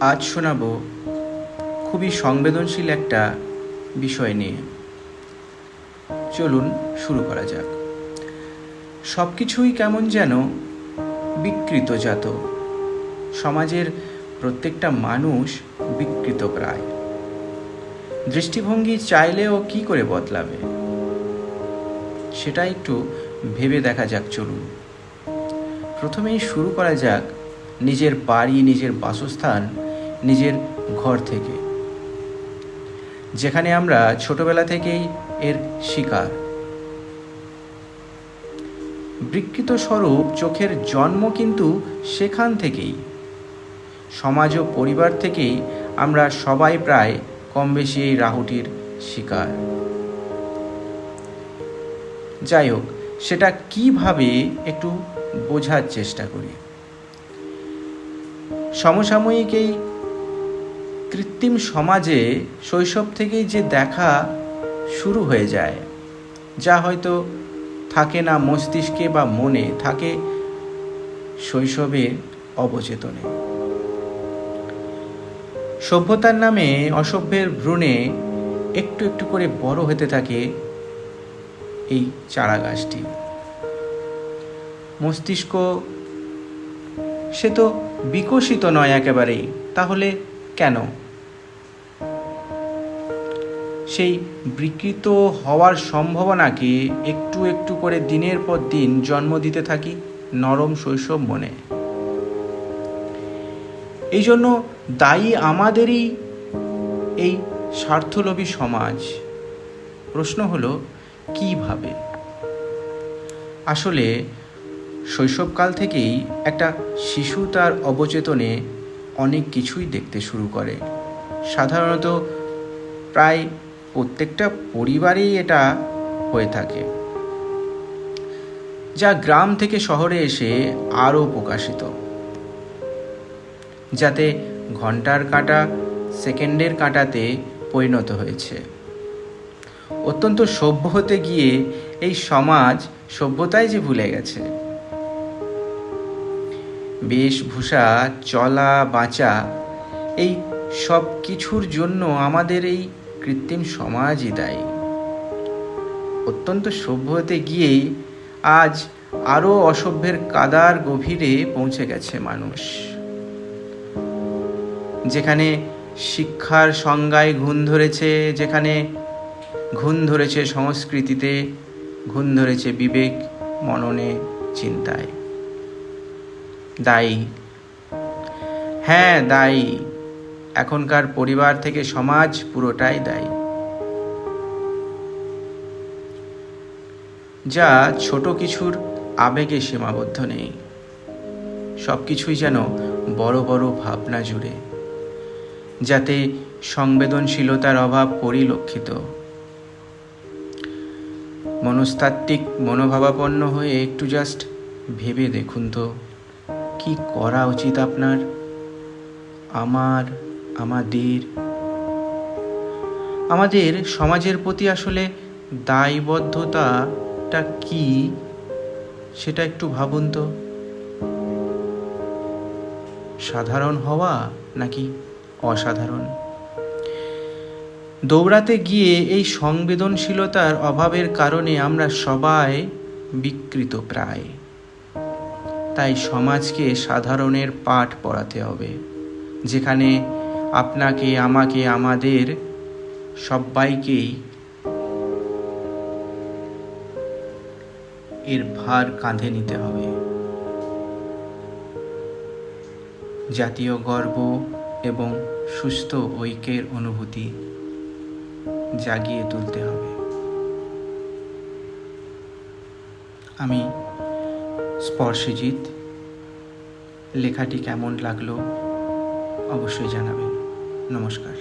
আজ শোনাবো খুবই সংবেদনশীল একটা বিষয় নিয়ে। চলুন শুরু করা যাক। সব কিছুই কেমন যেন বিকৃতজাত। সমাজের প্রত্যেকটা মানুষ বিকৃত প্রায়। দৃষ্টিভঙ্গি চাইলেও কি করে বদলাবে, সেটা একটু ভেবে দেখা যাক। চলুন প্রথমেই শুরু করা যাক নিজের বাড়ি, নিজের বাসস্থান, নিজের ঘর থেকে, যেখানে আমরা ছোটবেলা থেকেই এর শিকার। বিকৃত স্বরূপ চোখের জন্ম কিন্তু সেখান থেকেই। সমাজ ও পরিবার থেকেই আমরা সবাই প্রায় কম বেশি এই রাহুটির শিকার। যাই হোক, সেটা কিভাবে একটু বোঝার চেষ্টা করি। সমসাময়িক এই কৃত্রিম সমাজে শৈশব থেকেই যে দেখা শুরু হয়ে যায়, যা হয়তো থাকে না মস্তিষ্কে বা মনে, থাকে শৈশবের অবচেতনে। সভ্যতার নামে অসভ্যের ভ্রূণে একটু একটু করে বড় হতে থাকে এই চারা গাছটি। মস্তিষ্ক সে তো বিকশিত নয় একেবারেই, তাহলে কেন? সেই বিকৃত হওয়ার সম্ভাবনাকে একটু একটু করে দিনের পর দিন জন্ম দিতে থাকি নরম শৈশব মনে। এই জন্য দায়ী আমাদেরই এই স্বার্থলোভী সমাজ। প্রশ্ন হলো কিভাবে? আসলে শৈশবকাল থেকেই একটা শিশু তার অবচেতনে অনেক কিছুই দেখতে শুরু করে। সাধারণত প্রায় প্রত্যেকটা পরিবারেই এটা হয়ে থাকে, যা গ্রাম থেকে শহরে এসে আরও প্রকাশিত। যাতে ঘন্টার কাঁটা সেকেন্ডের কাঁটাতে পরিণত হয়েছে। অত্যন্ত সভ্য হতে গিয়ে এই সমাজ সভ্যতাই যে ভুলে গেছে। বেশভূষা, চলা বাঁচা, এই সব কিছুর জন্য আমাদের এই কৃত্রিম সমাজই দায়ী। অত্যন্ত সভ্য হতে গিয়েই আজ আরও অসভ্যের কাদার গভীরে পৌঁছে গেছে মানুষ। যেখানে শিক্ষার সংজ্ঞায় ঘুণ ধরেছে, যেখানে ঘুণ ধরেছে সংস্কৃতিতে, ঘুণ ধরেছে বিবেক, মননে, চিন্তায়। দায়ী, হ্যাঁ দায়ী। এখনকার পরিবার থেকে সমাজ পুরোটাই দায়ী। যা ছোট কিছুর আবেগে সীমাবদ্ধ নেই, সব কিছুই যেন বড় বড় ভাবনা জুড়ে, যাতে সংবেদনশীলতার অভাব পরিলক্ষিত। মনস্তাত্ত্বিক মনোভাবাপন্ন হয়ে একটু জাস্ট ভেবে দেখুন তো, কি করা উচিত আপনার, আমার, আমাদের সমাজের প্রতি আসলে দায়বদ্ধতাটা কি, সেটা একটু ভাবুন তো। সাধারণ হওয়া নাকি অসাধারণ? দৌড়াতে গিয়ে এই সংবেদনশীলতার অভাবের কারণে আমরা সবাই বিকৃত প্রায়। তাই সমাজকে সাধারণের পাঠ পড়াতে হবে, যেখানে আপনাকে, আমাকে, আমাদের সবাইকেই এর ভার কাঁধে নিতে হবে। জাতীয় গর্ব এবং সুস্থ ঐক্যের অনুভূতি জাগিয়ে তুলতে হবে। আমি স্পর্শজিৎ। লেখাটি কেমন লাগলো অবশ্যই জানাবেন। নমস্কার।